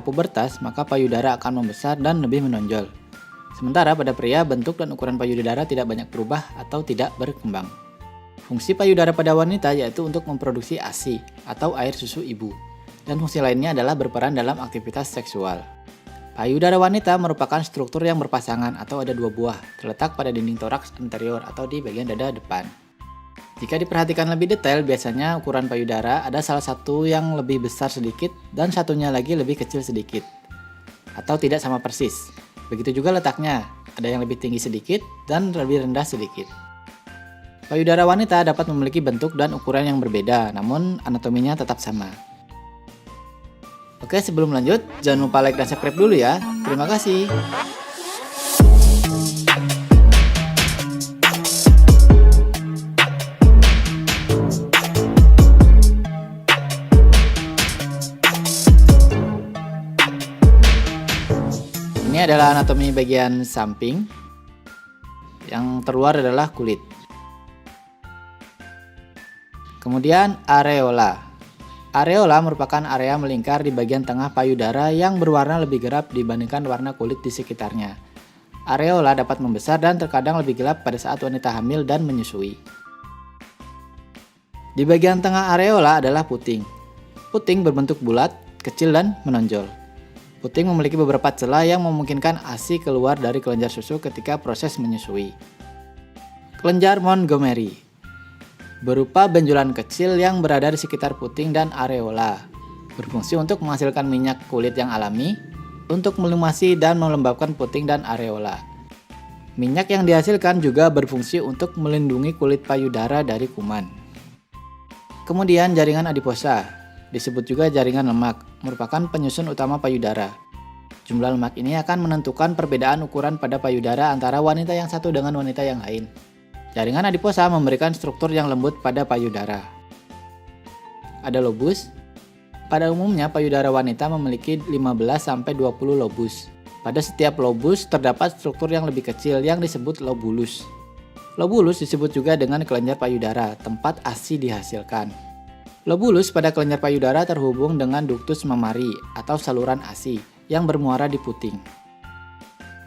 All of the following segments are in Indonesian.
pubertas, maka payudara akan membesar dan lebih menonjol. Sementara pada pria, bentuk dan ukuran payudara tidak banyak berubah atau tidak berkembang. Fungsi payudara pada wanita yaitu untuk memproduksi ASI atau air susu ibu, dan fungsi lainnya adalah berperan dalam aktivitas seksual. Payudara wanita merupakan struktur yang berpasangan atau ada dua buah, terletak pada dinding toraks anterior atau di bagian dada depan. Jika diperhatikan lebih detail, biasanya ukuran payudara ada salah satu yang lebih besar sedikit dan satunya lagi lebih kecil sedikit, atau tidak sama persis. Begitu juga letaknya, ada yang lebih tinggi sedikit dan lebih rendah sedikit. Payudara wanita dapat memiliki bentuk dan ukuran yang berbeda, namun anatominya tetap sama. Oke, sebelum lanjut, jangan lupa like dan subscribe dulu ya. Terima kasih. Ini adalah anatomi bagian samping. Yang terluar adalah kulit. Kemudian areola. Areola merupakan area melingkar di bagian tengah payudara yang berwarna lebih gelap dibandingkan warna kulit di sekitarnya. Areola dapat membesar dan terkadang lebih gelap pada saat wanita hamil dan menyusui. Di bagian tengah areola adalah puting. Puting berbentuk bulat, kecil dan menonjol. Puting memiliki beberapa celah yang memungkinkan ASI keluar dari kelenjar susu ketika proses menyusui. Kelenjar Montgomery berupa benjolan kecil yang berada di sekitar puting dan areola, berfungsi untuk menghasilkan minyak kulit yang alami untuk melumasi dan melembabkan puting dan areola. Minyak yang dihasilkan juga berfungsi untuk melindungi kulit payudara dari kuman. Kemudian jaringan adiposa, disebut juga jaringan lemak, merupakan penyusun utama payudara. Jumlah lemak ini akan menentukan perbedaan ukuran pada payudara antara wanita yang satu dengan wanita yang lain. Jaringan adiposa memberikan struktur yang lembut pada payudara. Ada lobus. Pada umumnya payudara wanita memiliki 15-20 lobus. Pada setiap lobus terdapat struktur yang lebih kecil yang disebut lobulus. Lobulus disebut juga dengan kelenjar payudara, tempat ASI dihasilkan. Lobulus pada kelenjar payudara terhubung dengan ductus mammary atau saluran ASI yang bermuara di puting.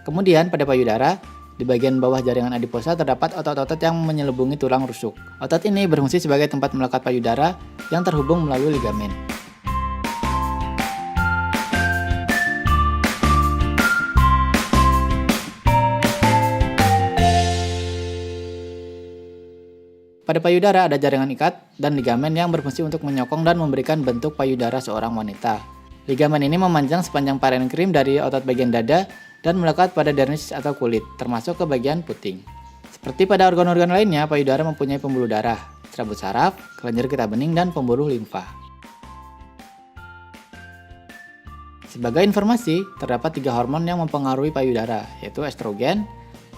Kemudian pada payudara, di bagian bawah jaringan adiposa terdapat otot-otot yang menyelubungi tulang rusuk. Otot ini berfungsi sebagai tempat melekat payudara yang terhubung melalui ligamen. Pada payudara ada jaringan ikat dan ligamen yang berfungsi untuk menyokong dan memberikan bentuk payudara seorang wanita. Ligamen ini memanjang sepanjang parenkrim dari otot bagian dada dan melekat pada dermis atau kulit, termasuk ke bagian puting. Seperti pada organ-organ lainnya, payudara mempunyai pembuluh darah, serabut saraf, kelenjar getah bening, dan pembuluh limfa. Sebagai informasi, terdapat 3 hormon yang mempengaruhi payudara, yaitu estrogen,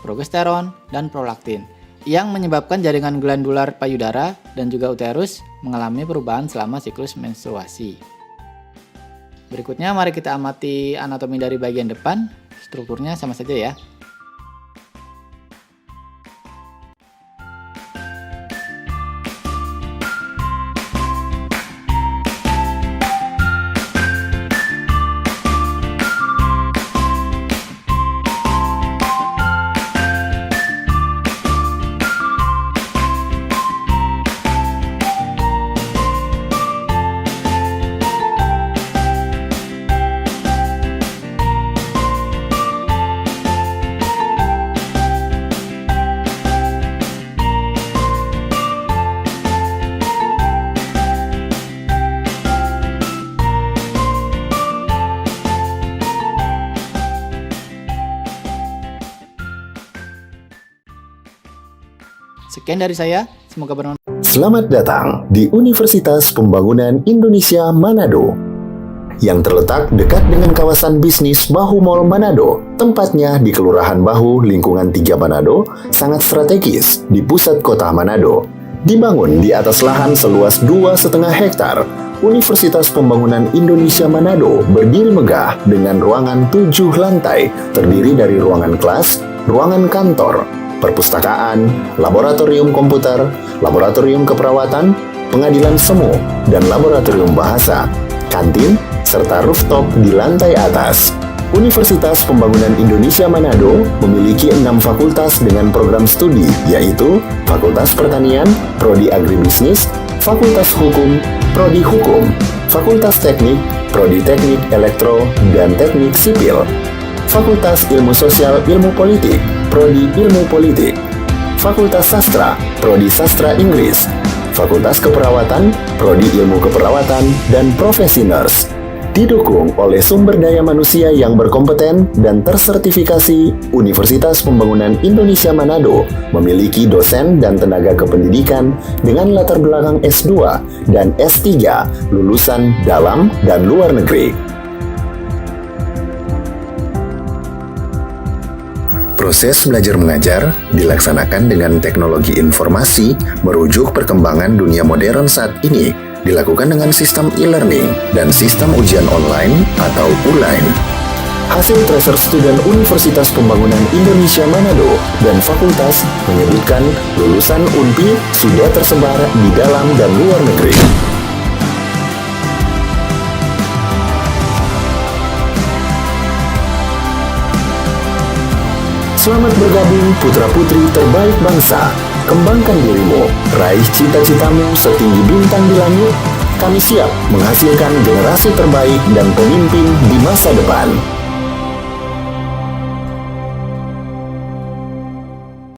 progesteron, dan prolaktin, yang menyebabkan jaringan glandular payudara dan juga uterus mengalami perubahan selama siklus menstruasi. Berikutnya mari kita amati anatomi dari bagian depan. Strukturnya sama saja ya. Sekian dari saya, semoga bermanfaat. Selamat datang di Universitas Pembangunan Indonesia Manado yang terletak dekat dengan kawasan bisnis Bahu Mall Manado. Tempatnya di Kelurahan Bahu, lingkungan 3 Manado, sangat strategis di pusat kota Manado. Dibangun di atas lahan seluas 2,5 hektar, Universitas Pembangunan Indonesia Manado berdiri megah dengan ruangan 7 lantai, terdiri dari ruangan kelas, ruangan kantor, perpustakaan, laboratorium komputer, laboratorium keperawatan, pengadilan semu, dan laboratorium bahasa. Kantin serta rooftop di lantai atas. Universitas Pembangunan Indonesia Manado memiliki 6 fakultas dengan program studi, yaitu Fakultas Pertanian, Prodi Agribisnis, Fakultas Hukum, Prodi Hukum, Fakultas Teknik, Prodi Teknik Elektro dan Teknik Sipil, Fakultas Ilmu Sosial Ilmu Politik, Prodi Ilmu Politik, Fakultas Sastra, Prodi Sastra Inggris, Fakultas Keperawatan, Prodi Ilmu Keperawatan, dan Profesi Nurse. Didukung oleh sumber daya manusia yang berkompeten dan tersertifikasi, Universitas Pembangunan Indonesia Manado memiliki dosen dan tenaga kependidikan dengan latar belakang S2 dan S3 lulusan dalam dan luar negeri. Proses belajar mengajar dilaksanakan dengan teknologi informasi merujuk perkembangan dunia modern saat ini, dilakukan dengan sistem e-learning dan sistem ujian online atau ULAIN. Hasil tracer student Universitas Pembangunan Indonesia Manado dan fakultas menyebutkan lulusan UNPI sudah tersebar di dalam dan luar negeri. Selamat bergabung putra-putri terbaik bangsa. Kembangkan dirimu, raih cita-citamu setinggi bintang di langit. Kami siap menghasilkan generasi terbaik dan pemimpin di masa depan.